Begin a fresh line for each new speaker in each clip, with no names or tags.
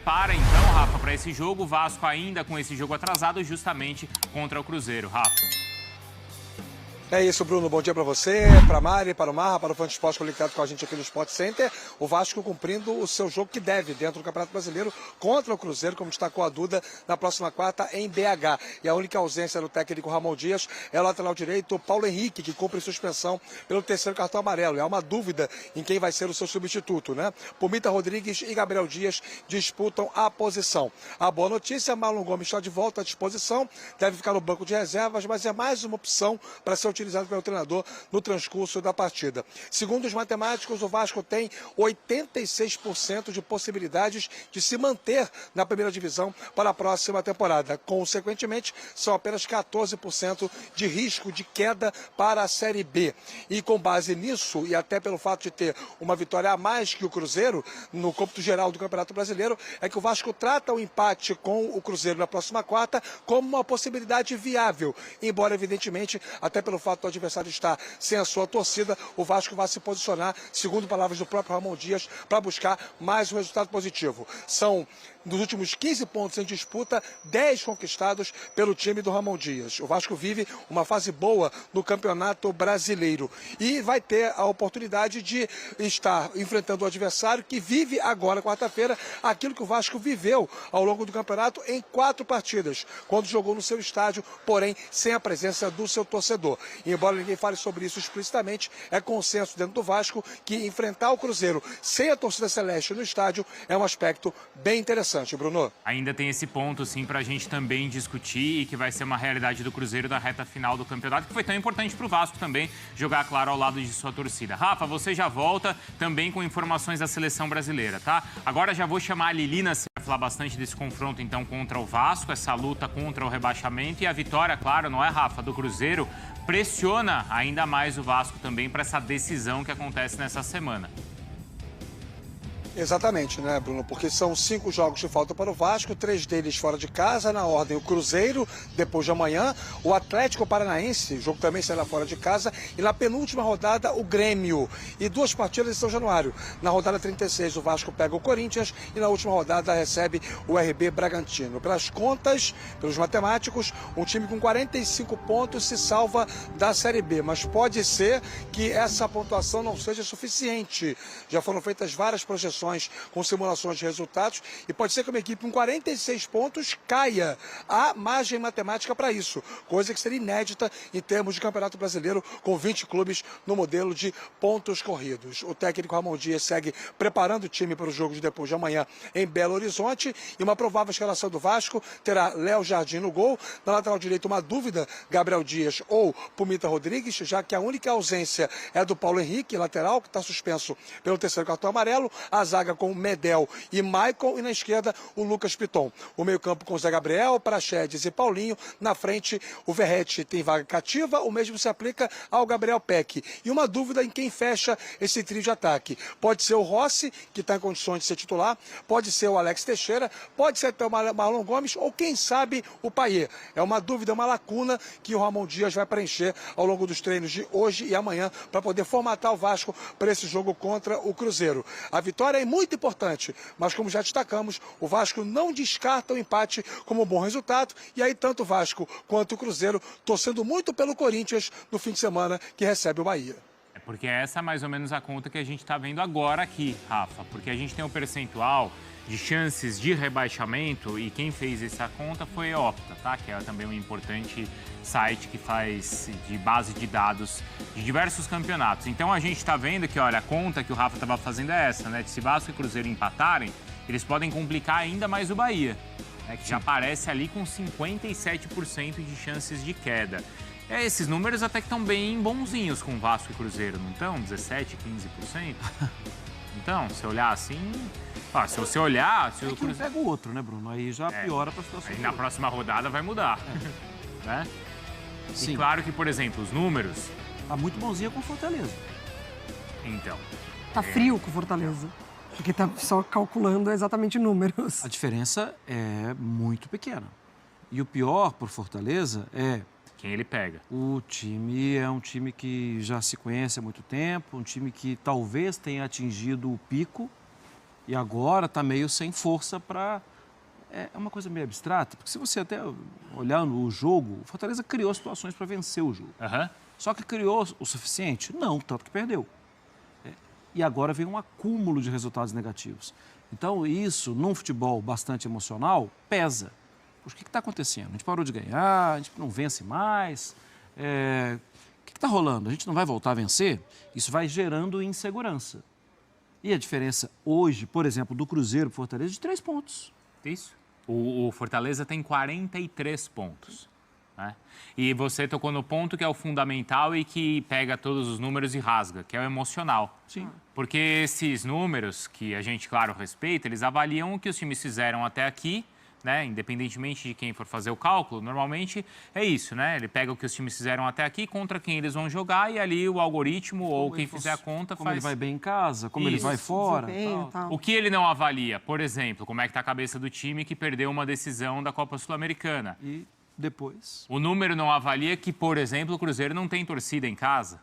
prepara então, Rafa, para esse jogo. O Vasco ainda com esse jogo atrasado justamente contra o Cruzeiro. Rafa.
É isso, Bruno. Bom dia para você, para a Mari, para o Marra, para o Fã de Esporte conectado com a gente aqui no Sport Center. O Vasco cumprindo o seu jogo que deve dentro do Campeonato Brasileiro contra o Cruzeiro, como destacou a Duda, na próxima quarta em BH. E a única ausência do técnico Ramon Dias é o lateral direito Paulo Henrique, que cumpre suspensão pelo terceiro cartão amarelo. Há uma dúvida em quem vai ser o seu substituto, né? Pumita Rodrigues e Gabriel Dias disputam a posição. A boa notícia, Marlon Gomes está de volta à disposição, deve ficar no banco de reservas, mas é mais uma opção para ser utilizado pelo treinador no transcurso da partida. Segundo os matemáticos, o Vasco tem 86% de possibilidades de se manter na primeira divisão para a próxima temporada. Consequentemente, são apenas 14% de risco de queda para a Série B. E com base nisso, e até pelo fato de ter uma vitória a mais que o Cruzeiro no cômputo geral do Campeonato Brasileiro, é que o Vasco trata o empate com o Cruzeiro na próxima quarta como uma possibilidade viável, embora evidentemente, até pelo fato do adversário estar sem a sua torcida, o Vasco vai se posicionar, segundo palavras do próprio Ramon Dias, para buscar mais um resultado positivo. São, nos últimos 15 pontos em disputa, 10 conquistados pelo time do Ramon Dias. O Vasco vive uma fase boa no Campeonato Brasileiro e vai ter a oportunidade de estar enfrentando o adversário que vive agora, quarta-feira, aquilo que o Vasco viveu ao longo do campeonato em 4 partidas, quando jogou no seu estádio, porém sem a presença do seu torcedor. E embora ninguém fale sobre isso explicitamente, é consenso dentro do Vasco que enfrentar o Cruzeiro sem a torcida celeste no estádio é um aspecto bem interessante, Bruno.
Ainda tem esse ponto, sim, para a gente também discutir e que vai ser uma realidade do Cruzeiro na reta final do campeonato, que foi tão importante para o Vasco também jogar, claro, ao lado de sua torcida. Rafa, você já volta também com informações da seleção brasileira, tá? Agora já vou chamar a Lilina, você vai falar bastante desse confronto, então, contra o Vasco, essa luta contra o rebaixamento e a vitória, claro, não é, Rafa, do Cruzeiro, pressiona ainda mais o Vasco também para essa decisão que acontece nessa semana.
Exatamente, né, Bruno? Porque são 5 jogos que faltam para o Vasco, 3 deles fora de casa, na ordem o Cruzeiro, depois de amanhã, o Atlético Paranaense, o jogo também será fora de casa, e na penúltima rodada o Grêmio. E 2 partidas em São Januário. Na rodada 36 o Vasco pega o Corinthians e na última rodada recebe o RB Bragantino. Pelas contas, pelos matemáticos, um time com 45 pontos se salva da Série B, mas pode ser que essa pontuação não seja suficiente. Já foram feitas várias projeções com simulações de resultados e pode ser que uma equipe com 46 pontos caia. Há margem matemática para isso, coisa que seria inédita em termos de Campeonato Brasileiro com 20 clubes no modelo de pontos corridos. O técnico Ramon Dias segue preparando o time para o jogo de depois de amanhã em Belo Horizonte e uma provável escalação do Vasco terá Léo Jardim no gol, na lateral direita uma dúvida, Gabriel Dias ou Pumita Rodrigues, já que a única ausência é do Paulo Henrique, lateral, que está suspenso pelo terceiro cartão amarelo, a zaga com Medel e Maicon e na esquerda o Lucas Piton. O meio-campo com Zé Gabriel, Praxedes e Paulinho. Na frente o Verratti tem vaga cativa, o mesmo se aplica ao Gabriel Peck. E uma dúvida em quem fecha esse trio de ataque. Pode ser o Rossi, que está em condições de ser titular, pode ser o Alex Teixeira, pode ser até o Marlon Gomes ou quem sabe o Payet. É uma dúvida, uma lacuna que o Ramon Dias vai preencher ao longo dos treinos de hoje e amanhã para poder formatar o Vasco para esse jogo contra o Cruzeiro. A vitória é muito importante, mas como já destacamos, o Vasco não descarta o empate como um bom resultado, e aí tanto o Vasco quanto o Cruzeiro torcendo muito pelo Corinthians no fim de semana que recebe o Bahia.
É porque essa é mais ou menos a conta que a gente está vendo agora aqui, Rafa, porque a gente tem um percentual de chances de rebaixamento e quem fez essa conta foi a Opta, tá? Que é também um importante site que faz de base de dados de diversos campeonatos. Então a gente está vendo que, olha, a conta que o Rafa estava fazendo é essa, né? Se Vasco e Cruzeiro empatarem, eles podem complicar ainda mais o Bahia, né? Que já aparece ali com 57% de chances de queda. Esses números até que estão bem bonzinhos com Vasco e Cruzeiro, não estão? 17%, 15%? Então, se olhar assim... se você olhar... Se
o Cruzeiro pega o outro, né, Bruno? Aí já piora para a situação.
Aí na próxima rodada vai mudar, né? Sim. E claro que, por exemplo, os números...
Tá muito bonzinho com Fortaleza.
Então...
Tá frio com Fortaleza. Porque tá só calculando exatamente números.
A diferença é muito pequena. E o pior por Fortaleza é...
Quem ele pega.
O time é um time que já se conhece há muito tempo, um time que talvez tenha atingido o pico E agora está meio sem força para... É uma coisa meio abstrata, porque se você até olhar no jogo, o Fortaleza criou situações para vencer o jogo. Só que criou o suficiente? Não, tanto que perdeu. E agora vem um acúmulo de resultados negativos. Então, isso, num futebol bastante emocional, pesa. Poxa, o que está acontecendo? A gente parou de ganhar, a gente não vence mais. O que está rolando? A gente não vai voltar a vencer? Isso vai gerando insegurança. E a diferença hoje, por exemplo, do Cruzeiro para o Fortaleza, é de 3 pontos.
Isso. O Fortaleza tem 43 pontos. Né? E você tocou no ponto que é o fundamental e que pega todos os números e rasga, que é o emocional.
Sim.
Porque esses números, que a gente, claro, respeita, eles avaliam o que os times fizeram até aqui, né? Independentemente de quem for fazer o cálculo, normalmente é isso, né? Ele pega o que os times fizeram até aqui, contra quem eles vão jogar e ali o algoritmo ou quem fizer a conta
como
faz...
ele vai bem em casa, como ele vai fora.
O que ele não avalia, por exemplo, como é que está a cabeça do time que perdeu uma decisão da Copa Sul-Americana.
E depois?
O número não avalia que, por exemplo, o Cruzeiro não tem torcida em casa.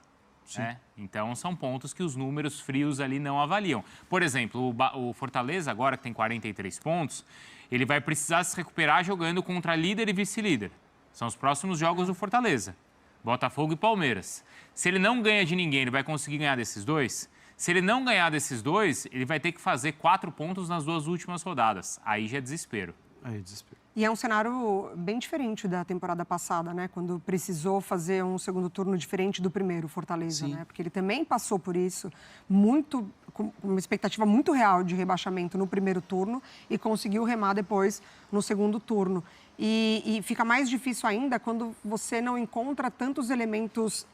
Né? Então, são pontos que os números frios ali não avaliam. Por exemplo, o Fortaleza, agora que tem 43 pontos, ele vai precisar se recuperar jogando contra líder e vice-líder. São os próximos jogos do Fortaleza. Botafogo e Palmeiras. Se ele não ganha de ninguém, ele vai conseguir ganhar desses dois? Se ele não ganhar desses dois, ele vai ter que fazer 4 pontos nas 2 últimas rodadas. Aí já é desespero.
Aí é desespero.
E é um cenário bem diferente da temporada passada, né? Quando precisou fazer um segundo turno diferente do primeiro, Fortaleza, né? Porque ele também passou por isso, com uma expectativa muito real de rebaixamento no primeiro turno e conseguiu remar depois no segundo turno. E fica mais difícil ainda quando você não encontra tantos elementos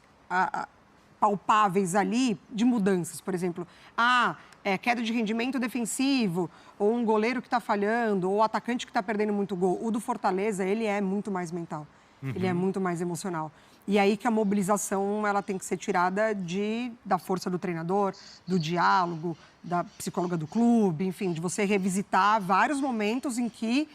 palpáveis ali de mudanças, por exemplo. Queda de rendimento defensivo, ou um goleiro que está falhando, ou atacante que está perdendo muito gol. O do Fortaleza, ele é muito mais mental, ele é muito mais emocional. E aí que a mobilização ela tem que ser tirada da força do treinador, do diálogo, da psicóloga do clube, enfim, de você revisitar vários momentos em que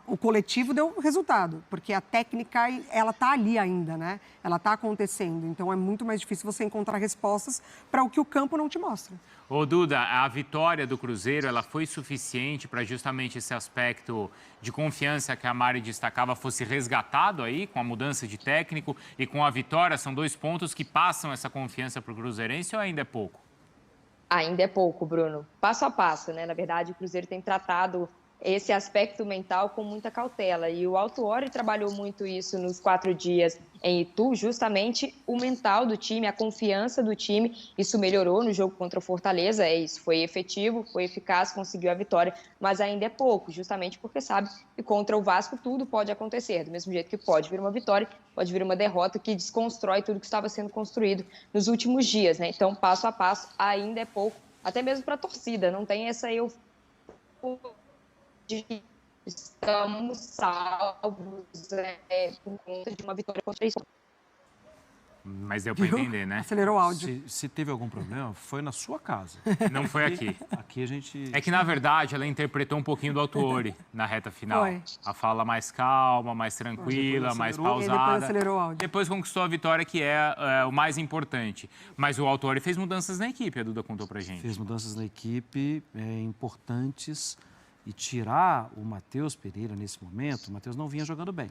o coletivo deu resultado, porque a técnica, ela está ali ainda, né? Ela está acontecendo, então é muito mais difícil você encontrar respostas para o que o campo não te mostra.
Ô, Duda, a vitória do Cruzeiro, ela foi suficiente para justamente esse aspecto de confiança que a Mari destacava fosse resgatado aí, com a mudança de técnico e com a vitória? São 2 pontos que passam essa confiança para o cruzeirense ou ainda é pouco?
Ainda é pouco, Bruno. Passo a passo, né? Na verdade, o Cruzeiro tem tratado esse aspecto mental com muita cautela. E o Autuori trabalhou muito isso nos 4 dias em Itu, justamente o mental do time, a confiança do time. Isso melhorou no jogo contra o Fortaleza, isso foi efetivo, foi eficaz, conseguiu a vitória, mas ainda é pouco, justamente porque sabe que contra o Vasco tudo pode acontecer, do mesmo jeito que pode vir uma vitória, pode vir uma derrota que desconstrói tudo que estava sendo construído nos últimos dias, né? Então, passo a passo, ainda é pouco, até mesmo para a torcida, não tem essa estamos salvos por conta de uma vitória contra isso.
Mas deu para entender, né?
Acelerou o áudio.
Se teve algum problema, foi na sua casa.
Não foi aqui.
Aqui a gente...
É que, na verdade, ela interpretou um pouquinho do Autuori na reta final.
Foi.
A fala mais calma, mais tranquila, mais pausada.
E depois acelerou o áudio.
Depois conquistou a vitória, que é o mais importante. Mas o Autuori fez mudanças na equipe, a Duda contou pra gente.
Fez mudanças na equipe importantes. E tirar o Matheus Pereira nesse momento, o Matheus não vinha jogando bem.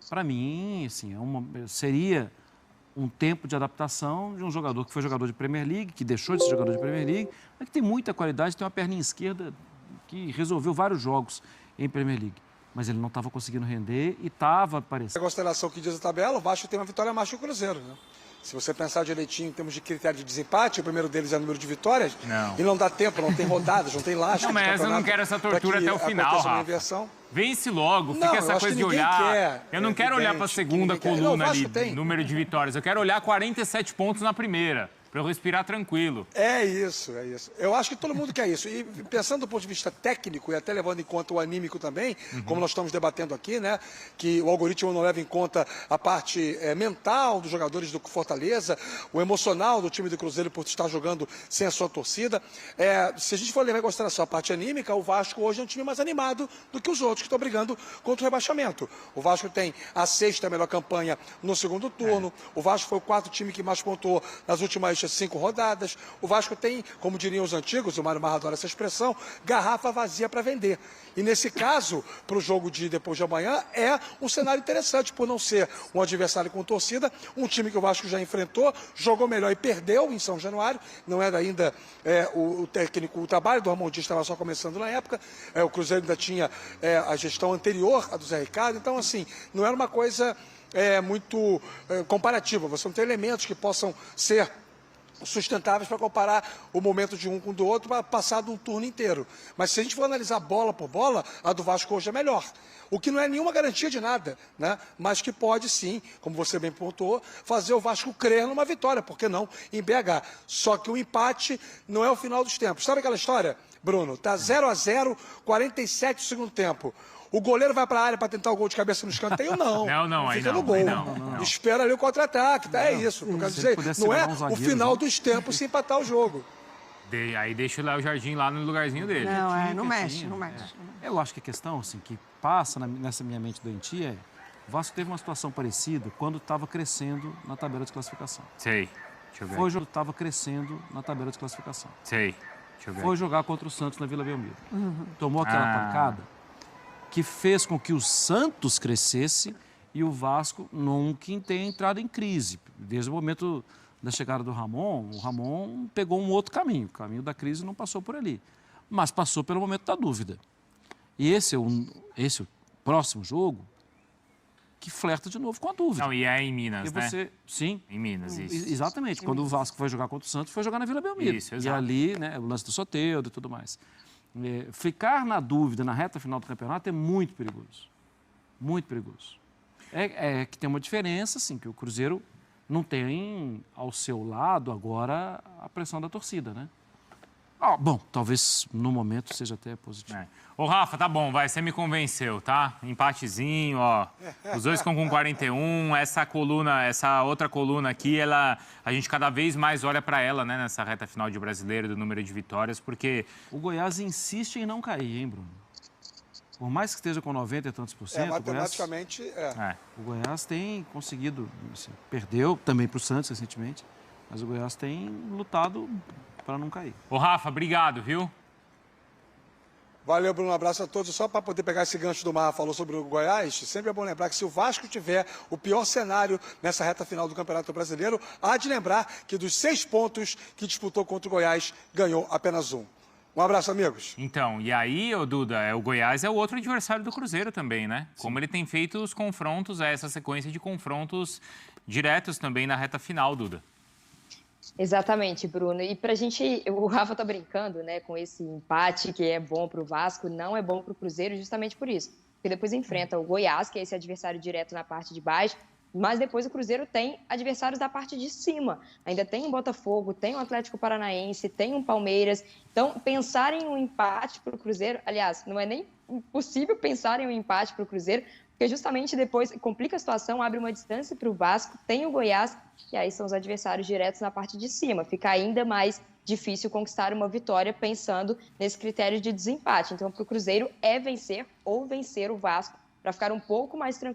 Para mim, assim, seria um tempo de adaptação de um jogador que foi jogador de Premier League, que deixou de ser jogador de Premier League, mas que tem muita qualidade, tem uma perninha esquerda que resolveu vários jogos em Premier League. Mas ele não estava conseguindo render e estava aparecendo.
A consideração que diz a tabela, o Vasco tem uma vitória a mais que o Cruzeiro, né? Se você pensar direitinho em termos de critério de desempate, o primeiro deles é o número de vitórias.
Não.
E não dá tempo, não tem rodadas, não tem lasca.
Não, mas eu não quero essa tortura até o final, Rafa. Vence logo, fica essa coisa de olhar. Eu não quero olhar para a segunda coluna ali, número de vitórias. Eu quero olhar 47 pontos na primeira, para eu respirar tranquilo.
É isso, é isso. Eu acho que todo mundo quer isso. E pensando do ponto de vista técnico e até levando em conta o anímico também, como nós estamos debatendo aqui, né? Que o algoritmo não leva em conta a parte mental dos jogadores do Fortaleza, o emocional do time do Cruzeiro por estar jogando sem a sua torcida. Se a gente for levar em consideração a parte anímica, o Vasco hoje é um time mais animado do que os outros que estão brigando contra o rebaixamento. O Vasco tem a 6ª melhor campanha no segundo turno. O Vasco foi o 4º time que mais pontuou nas últimas mancha 5 rodadas. O Vasco tem, como diriam os antigos, o Mário Marra adora essa expressão, garrafa vazia para vender. E nesse caso, para o jogo de depois de amanhã, é um cenário interessante, por não ser um adversário com torcida, um time que o Vasco já enfrentou, jogou melhor e perdeu em São Januário, não era ainda o técnico, o trabalho do Ramon Dias estava só começando na época, o Cruzeiro ainda tinha a gestão anterior à do Zé Ricardo, então assim, não era uma coisa muito comparativa, você não tem elementos que possam ser sustentáveis para comparar o momento de um com o do outro para passar de um turno inteiro. Mas se a gente for analisar bola por bola, a do Vasco hoje é melhor. O que não é nenhuma garantia de nada, né? Mas que pode sim, como você bem pontuou, fazer o Vasco crer numa vitória, por que não, em BH. Só que o empate não é o final dos tempos. Sabe aquela história, Bruno? Tá 0-0, 47 do segundo tempo. O goleiro vai para a área para tentar o gol de cabeça no escanteio? Não.
Não, aí
fica
não.
no gol.
Não.
Espera ali o contra-ataque, tá? É isso. Quer dizer, não é o final dos tempos se empatar o jogo.
Aí deixa o Léo Jardim lá no lugarzinho dele.
Não mexe.
Eu acho que a questão, assim, que passa nessa minha mente doentia é o Vasco teve uma situação parecida quando estava crescendo na tabela de classificação.
Sei. Deixa eu ver.
Estava crescendo na tabela de classificação.
Sei. Deixa eu ver.
Foi jogar contra o Santos na Vila Belmiro. Tomou aquela pancada que fez com que o Santos crescesse e o Vasco nunca tenha entrado em crise. Desde o momento da chegada do Ramon, o Ramon pegou um outro caminho. O caminho da crise não passou por ali, mas passou pelo momento da dúvida. E esse é o próximo jogo que flerta de novo com a dúvida.
Não, e é em Minas,
né? Sim.
Em Minas, isso.
Exatamente. Quando o Vasco foi jogar contra o Santos, foi jogar na Vila Belmiro.
Isso, exato.
E ali, né, o lance do Soteldo e tudo mais. Ficar na dúvida na reta final do campeonato é muito perigoso. Muito perigoso. É que tem uma diferença, assim, que o Cruzeiro não tem ao seu lado agora a pressão da torcida, né? Bom, talvez no momento seja até positivo.
Ô, Rafa, tá bom, você me convenceu, tá? Empatezinho, ó. Os dois ficam com 41. Essa outra coluna aqui, a gente cada vez mais olha para ela, né? Nessa reta final de Brasileiro, do número de vitórias, porque...
O Goiás insiste em não cair, hein, Bruno? Por mais que esteja com 90 e tantos por cento,
matematicamente,
o Goiás tem conseguido, assim, perdeu também para o Santos recentemente, mas o Goiás tem lutado para não cair.
Ô, Rafa, obrigado, viu?
Valeu, Bruno. Um abraço a todos. Só para poder pegar esse gancho do Marra falou sobre o Goiás, sempre é bom lembrar que se o Vasco tiver o pior cenário nessa reta final do Campeonato Brasileiro, há de lembrar que dos 6 pontos que disputou contra o Goiás, ganhou apenas 1. Um abraço, amigos.
Então, e aí, Duda, o Goiás é o outro adversário do Cruzeiro também, né? Sim. Como ele tem feito os confrontos, essa sequência de confrontos diretos também na reta final, Duda.
Exatamente, Bruno. E pra gente, o Rafa tá brincando, né, com esse empate que é bom pro Vasco, não é bom pro Cruzeiro justamente por isso. Porque depois enfrenta o Goiás, que é esse adversário direto na parte de baixo, mas depois o Cruzeiro tem adversários da parte de cima. Ainda tem um Botafogo, tem um Atlético Paranaense, tem um Palmeiras. Então, pensar em um empate para o Cruzeiro, aliás, não é nem possível pensar em um empate para o Cruzeiro, porque justamente depois complica a situação, abre uma distância para o Vasco, tem o Goiás, e aí são os adversários diretos na parte de cima. Fica ainda mais difícil conquistar uma vitória pensando nesse critério de desempate. Então, para o Cruzeiro é vencer ou vencer o Vasco, para ficar um pouco mais tranquilo